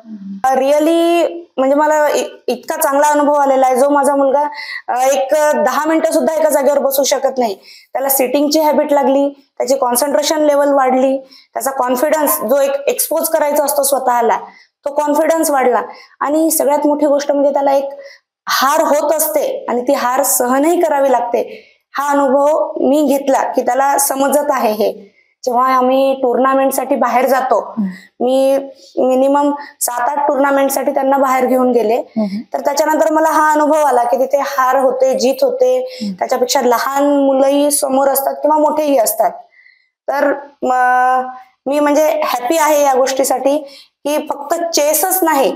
रिअली म्हणजे मला इतका चांगला अनुभव आलेला आहे, जो माझा मुलगा एक 10 मिनिटं सुद्धा एका जागेवर बसू शकत नाही. त्याला सिटिंगची हॅबिट लागली, त्याची कॉन्सन्ट्रेशन लेवल वाढली, त्याचा कॉन्फिडन्स जो एक एक्सपोज करायचा असतो स्वतःला तो कॉन्फिडन्स वाढला. आणि सगळ्यात मोठी गोष्ट म्हणजे त्याला एक हार होत असते आणि ती हार सहनही करावी लागते, हा अनुभव मी घेतला की त्याला समजत आहे हे. जेव्हा आम्ही टुर्नामेंटसाठी बाहेर जातो, मी मिनिमम 7-8 टुर्नामेंटसाठी त्यांना बाहेर घेऊन गेले, तर त्याच्यानंतर मला हा अनुभव आला की तिथे हार होते, जीत होते, त्याच्यापेक्षा लहान मुलंही समोर असतात किंवा मोठेही असतात. तर मी म्हणजे हॅपी आहे या गोष्टीसाठी की फक्त चेसच नाही,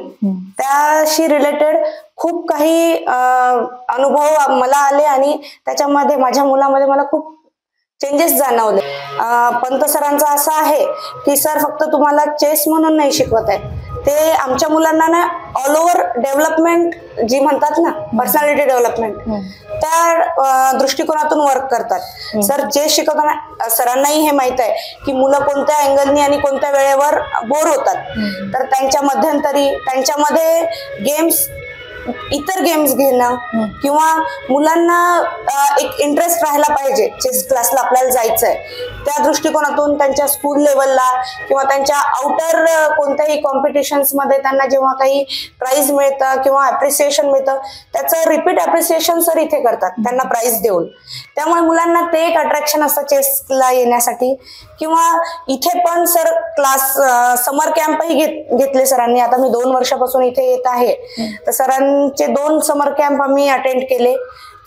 त्याशी रिलेटेड खूप काही अनुभव मला आले आणि त्याच्यामध्ये माझ्या मुलामध्ये मला खूप चेंजेस जाणवले. पंत सरांचा असं आहे की सर फक्त तुम्हाला चेस म्हणून नाही शिकवत आहे, ते आमच्या मुलांना ना ऑल ओव्हर डेव्हलपमेंट जी म्हणतात ना, पर्सनॅलिटी डेव्हलपमेंट, त्या दृष्टिकोनातून वर्क करतात. सर चेस शिकवताना सरांनाही हे माहित आहे की मुलं कोणत्या अँगलनी आणि कोणत्या वेळेवर बोर होतात, तर त्यांच्या मध्यंतरी त्यांच्यामध्ये गेम्स, इतर गेम्स घेणं किंवा मुलांना एक इंटरेस्ट राहायला पाहिजे, चेस क्लासला आपल्याला जायचंय, त्या दृष्टिकोनातून त्यांच्या स्कूल लेवलला किंवा त्यांच्या आउटर कोणत्याही कॉम्पिटिशन्स मध्ये त्यांना जेव्हा काही प्राइज मिळतं किंवा अप्रिसिएशन मिळतं, त्याचं रिपीट अप्रिसिएशन सर इथे करतात त्यांना प्राइज देऊन. त्यामुळे मुलांना ते एक अट्रॅक्शन असतं चेसला येण्यासाठी. किंवा इथे पण सर क्लास समर कॅम्पही घेतले सरांनी. आता मी 2 वर्षापासून इथे येत आहे, तर सरांचे 2 समर कॅम्प आम्ही अटेंड केले.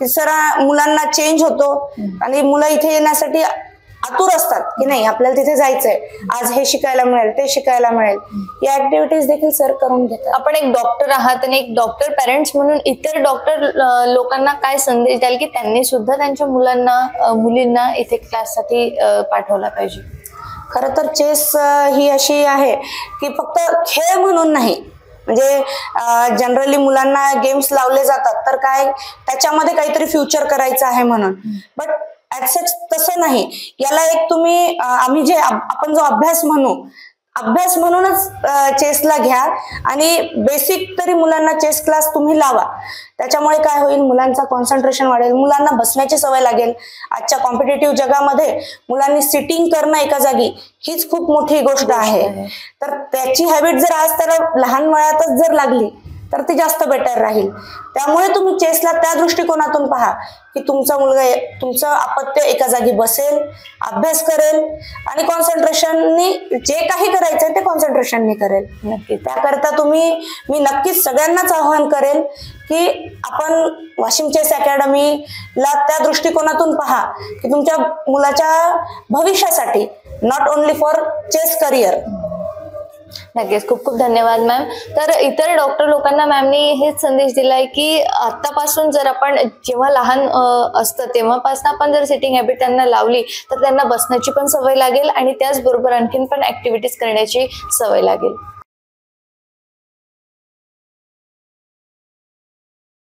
सर मुलांना चेंज होतो आणि मुलं इथे येण्यासाठी आतुर असतात की नाही आपल्याला तिथे जायचंय, आज हे शिकायला मिळेल, ते शिकायला मिळेल. या ऍक्टिव्हिटीज देखील सर करून घेतात. आपण एक डॉक्टर आहात आणि एक डॉक्टर पॅरेंट्स म्हणून इतर डॉक्टर लोकांना काय संदेश द्याल की त्यांनी सुद्धा त्यांच्या मुलांना मुलींना इथे क्लाससाठी पाठवला पाहिजे? खरं तर चेस ही अशी आहे की फक्त खेळ म्हणून नाही, म्हणजे जनरली मुलांना गेम्स लावले जातात तर काय त्याच्यामध्ये काहीतरी फ्युचर करायचं आहे म्हणून, बट ऍट सच तसं नाही. याला एक तुम्ही आम्ही जे आपण जो अभ्यास म्हणूनच चेसला घ्या आणि बेसिक तरी मुलांना चेस क्लास तुम्ही लावा. त्याच्यामुळे काय होईल, मुलांचा कॉन्सन्ट्रेशन वाढेल, मुलांना बसण्याची सवय लागेल. आजच्या कॉम्पिटिटिव्ह जगामध्ये मुलांनी सिटिंग करणं एका जागी हीच खूप मोठी गोष्ट आहे. तर त्याची हॅबिट जर आज त्याला लहान वयातच जर लागली तर ती जास्त बेटर राहील. त्यामुळे तुम्ही चेसला त्या दृष्टिकोनातून पहा की तुमचा मुलगा तुमचं अपत्य एका जागी बसेल, अभ्यास करेल आणि कॉन्सन्ट्रेशननी जे काही करायचंय ते कॉन्सन्ट्रेशननी करेल. नक्की त्याकरता मी नक्कीच सगळ्यांनाच आवाहन करेल की आपण वाशिम चेस अकॅडमीला त्या दृष्टिकोनातून पहा की तुमच्या मुलाच्या भविष्यासाठी, not only for chess career. नक्कीच, खूप खूप धन्यवाद मॅम. तर इतर डॉक्टर लोकांना मॅमनी हेच संदेश दिलाय की आतापासून जर आपण जेव्हा लहान असतं तेव्हापासून आपण जर सिटिंग हॅबिट त्यांना लावली तर त्यांना बसण्याची पण सवय लागेल आणि त्याचबरोबर आणखीन पण ऍक्टिव्हिटीज करण्याची सवय लागेल.